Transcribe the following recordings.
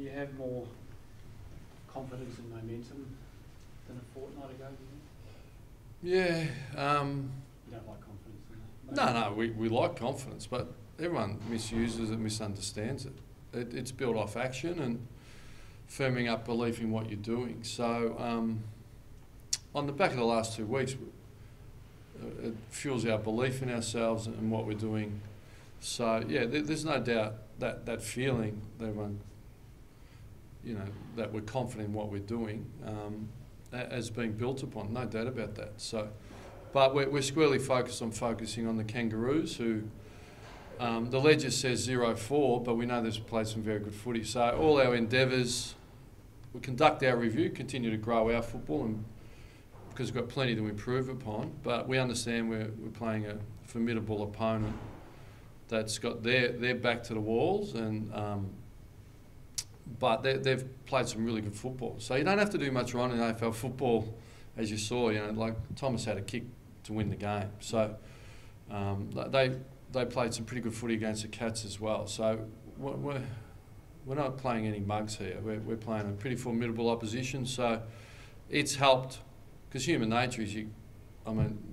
Do you have more confidence and momentum than a fortnight ago? Yeah. You don't like confidence? No, we like confidence, but everyone misuses it, misunderstands it. It's built off action and firming up belief in what you're doing. So on the back of the last 2 weeks, it fuels our belief in ourselves and what we're doing. So yeah, there's no doubt that feeling that everyone, that we're confident in what we're doing, has been built upon. No doubt about that. So, but we're squarely focusing on the Kangaroos, who the ledger says 0-4, but we know they've played some very good footy. So all our endeavours, we conduct our review, continue to grow our football, and because we've got plenty to improve upon. But we understand we're playing a formidable opponent that's got their back to the walls, and but they've played some really good football. So you don't have to do much wrong in AFL football, as you saw. Like Thomas had a kick to win the game. So they played some pretty good footy against the Cats as well. So we're not playing any mugs here. We're playing a pretty formidable opposition. So it's helped, because human nature is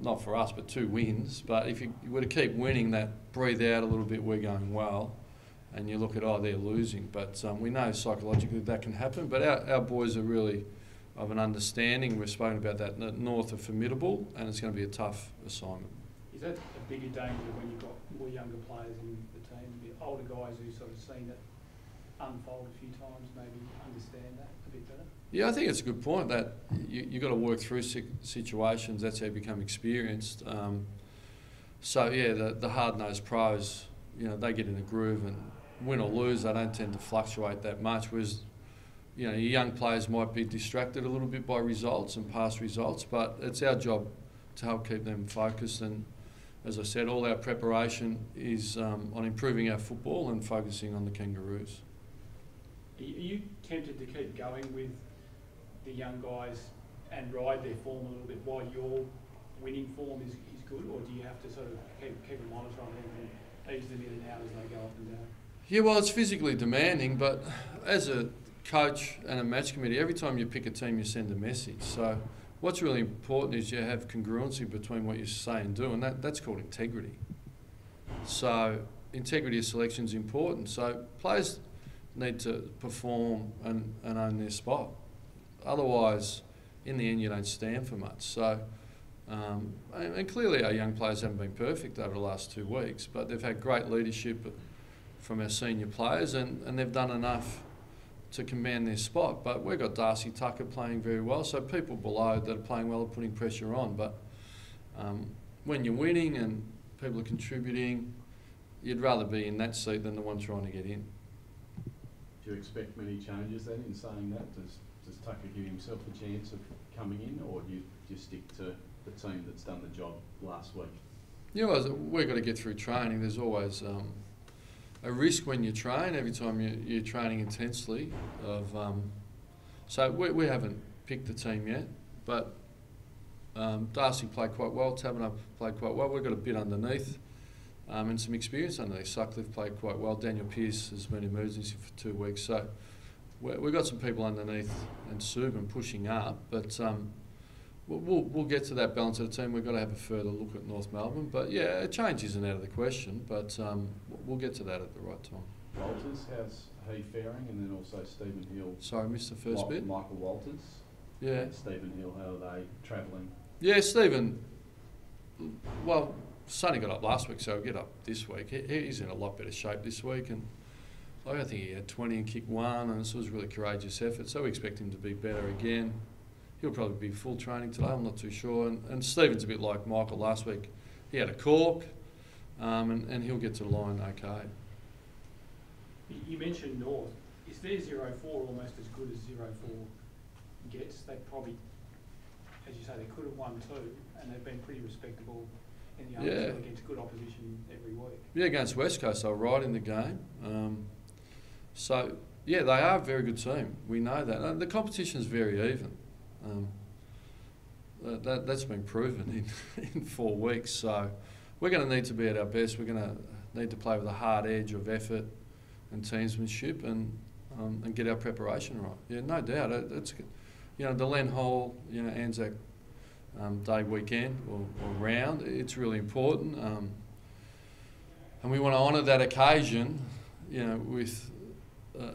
not for us, but 2 wins. But if you were to keep winning, that breathe out a little bit, we're going well. And you look at, they're losing. But we know psychologically that can happen. But our boys are really of an understanding. We've spoken about that. North are formidable, and it's going to be a tough assignment. Is that a bigger danger when you've got more younger players in the team, the older guys who've sort of seen it unfold a few times, maybe understand that a bit better? Yeah, I think it's a good point that you've got to work through situations. That's how you become experienced. So yeah, the hard-nosed pros, they get in a groove, and win or lose, they don't tend to fluctuate that much. Whereas, your young players might be distracted a little bit by results and past results, but it's our job to help keep them focused. And as I said, all our preparation is on improving our football and focusing on the Kangaroos. Are you tempted to keep going with the young guys and ride their form a little bit while your winning form is good, or do you have to sort of keep a monitor on them and ease them in and out as they go up and down? Yeah, well, it's physically demanding, but as a coach and a match committee, every time you pick a team, you send a message. So what's really important is you have congruency between what you say and do, and that's called integrity. So integrity of selection is important. So players need to perform and own their spot. Otherwise, in the end, you don't stand for much. So, and clearly our young players haven't been perfect over the last 2 weeks, but they've had great leadership from our senior players, and they've done enough to command their spot. But we've got Darcy Tucker playing very well, so people below that are playing well are putting pressure on. But when you're winning and people are contributing, you'd rather be in that seat than the one trying to get in. Do you expect many changes then in saying that? Does Tucker give himself a chance of coming in, or do you just stick to the team that's done the job last week? Yeah, well, we've got to get through training. There's always a risk when you train, every time you're training intensely. So we haven't picked the team yet, but Darcy played quite well, Taberner played quite well. We've got a bit underneath and some experience underneath. Sutcliffe played quite well. Daniel Pearce has been emergency for 2 weeks. So we've got some people underneath and Subin pushing up, but we'll get to that balance of the team. We've got to have a further look at North Melbourne. But yeah, a change isn't out of the question, but we'll get to that at the right time. Walters, how's he faring? And then also Stephen Hill. Sorry, I missed the first bit. Michael Walters. Yeah. And Stephen Hill, how are they travelling? Yeah, Stephen, well, Sonny got up last week, so he'll get up this week. He's in a lot better shape this week, and I think he had 20 and kicked 1, and this was a really courageous effort, so we expect him to be better again. He'll probably be full training today, I'm not too sure. And Stephen's a bit like Michael last week. He had a cork, and he'll get to the line okay. You mentioned North. Is their 0-4 almost as good as 0-4 gets? They probably, as you say, they could have won 2, and they've been pretty respectable in the AFL against good opposition every week. Yeah, against West Coast, they were right in the game. So, yeah, they are a very good team. We know that. And the competition's very even. That's been proven in 4 weeks. So we're going to need to be at our best. We're going to need to play with a hard edge of effort and teamsmanship, and and get our preparation right. Yeah, no doubt. It's, you know, the Len Hole, you know, Anzac Day weekend or round, it's really important. And we want to honour that occasion, you know, with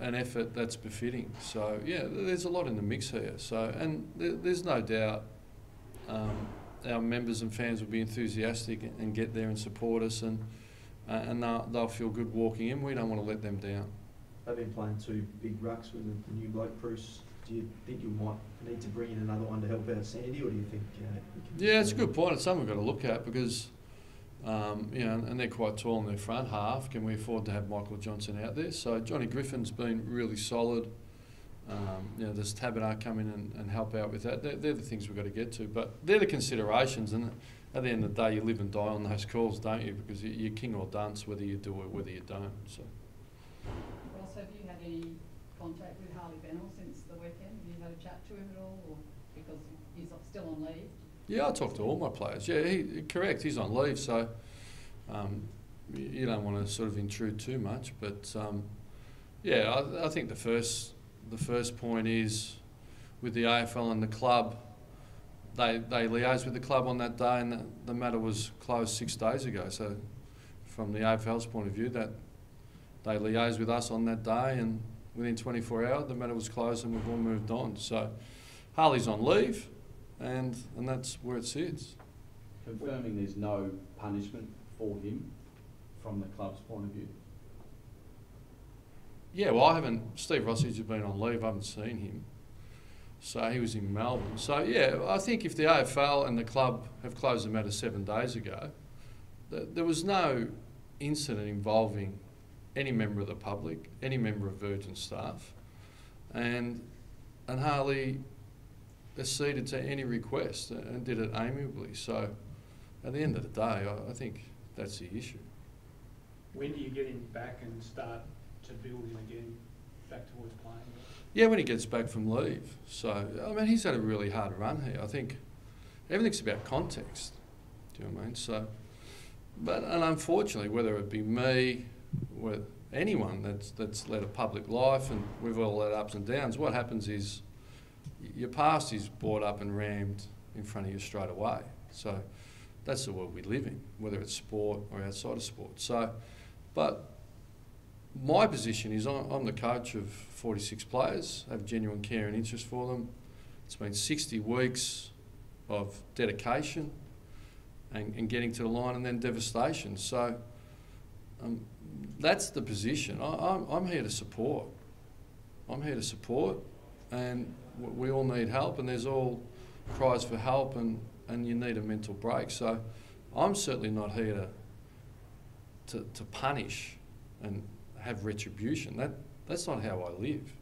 an effort that's befitting. So, yeah, there's a lot in the mix here. So, and there's no doubt our members and fans will be enthusiastic and get there and support us, and they'll feel good walking in. We don't want to let them down. They've been playing 2 big rucks with the new bloke, Roos. Do you think you might need to bring in another one to help out Sandy, or do you think you can... Yeah, it's a good point. It's something we've got to look at because, you know, and they're quite tall in their front half. Can we afford to have Michael Johnson out there? So Johnny Griffin's been really solid. You know, there's Tabernar come in and help out with that. They're the things we've got to get to. But they're the considerations, and at the end of the day, you live and die on those calls, don't you? Because you're king or dunce, whether you do or whether you don't. So. Ross, have you had any contact with Harley Bennell since the weekend? Have you had a chat to him at all, or because he's still on leave? Yeah, I talk to all my players. Yeah, correct. He's on leave, so you don't want to sort of intrude too much. But yeah, I think the first point is with the AFL and the club. They liaised with the club on that day, and the matter was closed 6 days ago. So, from the AFL's point of view, that they liaised with us on that day, and within 24 hours, the matter was closed, and we've all moved on. So, Harley's on leave, and that's where it sits. Confirming there's no punishment for him from the club's point of view. Yeah, well, I haven't. Steve Rossage has been on leave. I haven't seen him. So he was in Melbourne. So yeah, I think if the AFL and the club have closed the matter 7 days ago, there was no incident involving any member of the public, any member of Virgin staff, and Harley acceded to any request and did it amiably. So at the end of the day, I think that's the issue. When do you get him back and start to build him again back towards playing? Yeah, when he gets back from leave. So, I mean, he's had a really hard run here. I think everything's about context. Do you know what I mean? So, and unfortunately, whether it be me, with anyone that's led a public life, and we've all had ups and downs, what happens is your past is brought up and rammed in front of you straight away. So that's the world we live in, whether it's sport or outside of sport. So, but my position is I'm the coach of 46 players, have genuine care and interest for them. It's been 60 weeks of dedication and getting to the line, and then devastation. So that's the position. I'm here to support. I'm here to support, and we all need help, and there's all cries for help, and you need a mental break. So I'm certainly not here to punish and have retribution. That's not how I live.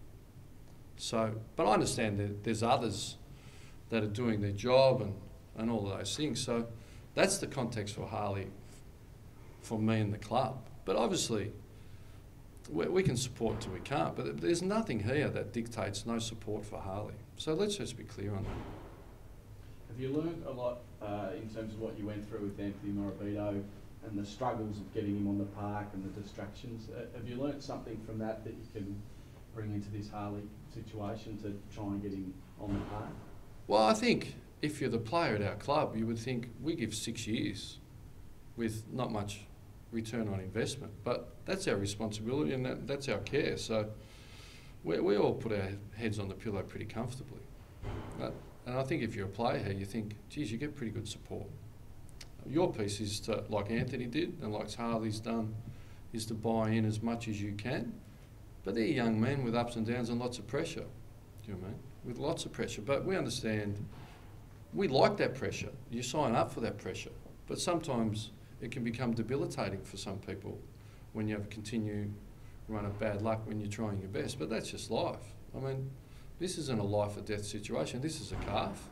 So, but I understand that there's others that are doing their job and all of those things. So that's the context for Harley, for me and the club. But obviously, we can support till we can't, but there's nothing here that dictates no support for Harley. So let's just be clear on that. Have you learned a lot in terms of what you went through with Anthony Morabito and the struggles of getting him on the park and the distractions? Have you learnt something from that you can bring into this Harley situation to try and get him on the park? Well, I think if you're the player at our club, you would think we give 6 years with not much return on investment. But that's our responsibility, and that's our care. So we all put our heads on the pillow pretty comfortably. And I think if you're a player here, you think, geez, you get pretty good support. Your piece is to, like Anthony did and like Harley's done, is to buy in as much as you can. But they're young men with ups and downs and lots of pressure. Do you know what I mean? With lots of pressure. But we understand, we like that pressure. You sign up for that pressure. But sometimes it can become debilitating for some people when you have a continued run of bad luck when you're trying your best. But that's just life. I mean, this isn't a life or death situation. This is a calf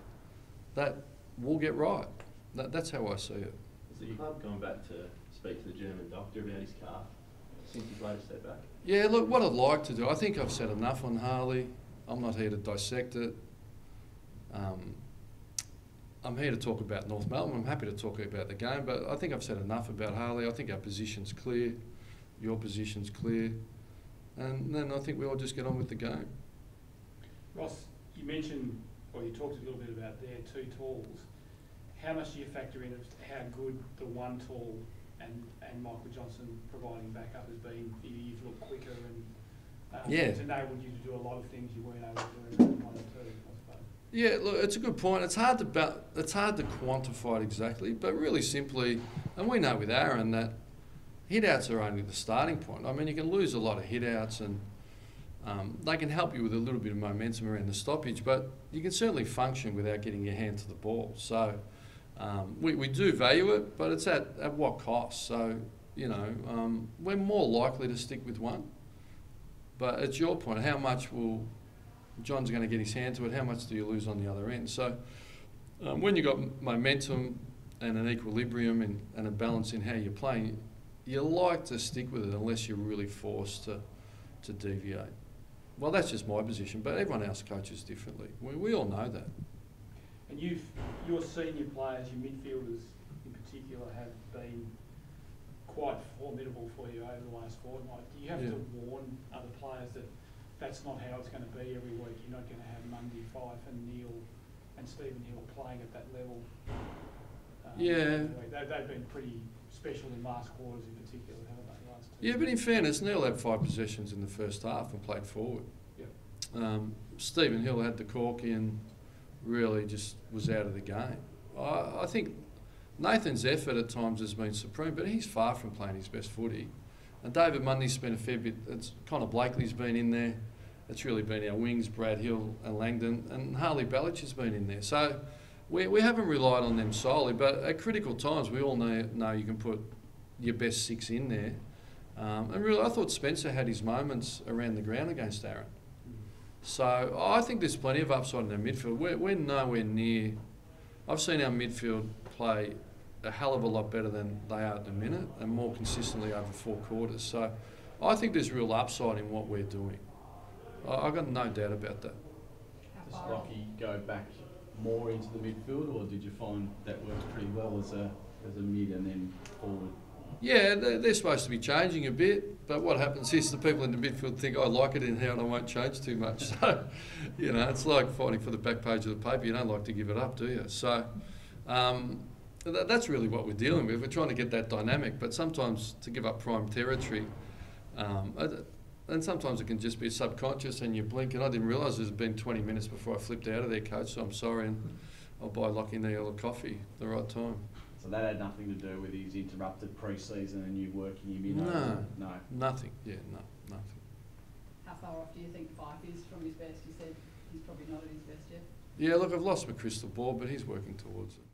that will get right. That's how I see it. Is the club going back to speak to the German doctor about his calf since he played a step back? Yeah, look, what I'd like to do, I think I've said enough on Harley. I'm not here to dissect it. I'm here to talk about North Melbourne. I'm happy to talk about the game, but I think I've said enough about Harley. I think our position's clear. Your position's clear. and then I think we all just get on with the game. Ross, you mentioned, or you talked a little bit about their two talls. How much do you factor in of how good the one tall and Michael Johnson providing backup has been? You've looked quicker and Yeah. it's enabled you to do a lot of things you weren't able to do in one or two, I suppose. Yeah, look, it's a good point. It's hard to quantify it exactly, but really simply, and we know with Aaron that hit-outs are only the starting point. I mean, you can lose a lot of hit-outs and they can help you with a little bit of momentum around the stoppage, but you can certainly function without getting your hand to the ball. So we do value it, but it's at what cost? So, you know, we're more likely to stick with one. But it's your point, how much will John's going to get his hand to it, how much do you lose on the other end? So when you've got momentum and an equilibrium and a balance in how you're playing, you like to stick with it unless you're really forced to deviate. Well, that's just my position, but everyone else coaches differently. We all know that. And your senior players, your midfielders in particular, have been quite formidable for you over the last fortnight. Do you have to warn other players that that's not how it's going to be every week? You're not going to have Mundy, Fife and Neil and Stephen Hill playing at that level. They've been pretty special in last quarters in particular, haven't they? Last two. Yeah, but in fairness, Neil had 5 possessions in the first half and played forward. Yep. Stephen Hill had the corky and really just was out of the game. I think Nathan's effort at times has been supreme, but he's far from playing his best footy. And David Mundy's spent a fair bit. Connor Blakely's been in there. It's really been our wings, Brad Hill and Langdon, and Harley Ballich has been in there. So we haven't relied on them solely, but at critical times we all know you can put your best 6 in there. And really, I thought Spencer had his moments around the ground against Aaron. So I think there's plenty of upside in our midfield. We're nowhere near. I've seen our midfield play a hell of a lot better than they are at the minute and more consistently over 4 quarters. So I think there's real upside in what we're doing. I've got no doubt about that. Does Lockie go back more into the midfield, or did you find that worked pretty well as a mid and then forward? Yeah, they're supposed to be changing a bit, but what happens is the people in the midfield think, I like it in here and I won't change too much. So, you know, it's like fighting for the back page of the paper. You don't like to give it up, do you? So that's really what we're dealing with. We're trying to get that dynamic, but sometimes to give up prime territory, and sometimes it can just be subconscious and you blink, and I didn't realise it had been 20 minutes before I flipped out of there, coach, so I'm sorry, and I'll buy Lockie Neal a coffee at the right time. So that had nothing to do with his interrupted pre-season and you working him in? No, nothing. Yeah, no, nothing. How far off do you think Fife is from his best? You said he's probably not at his best yet. Yeah, look, I've lost my crystal ball, but he's working towards it.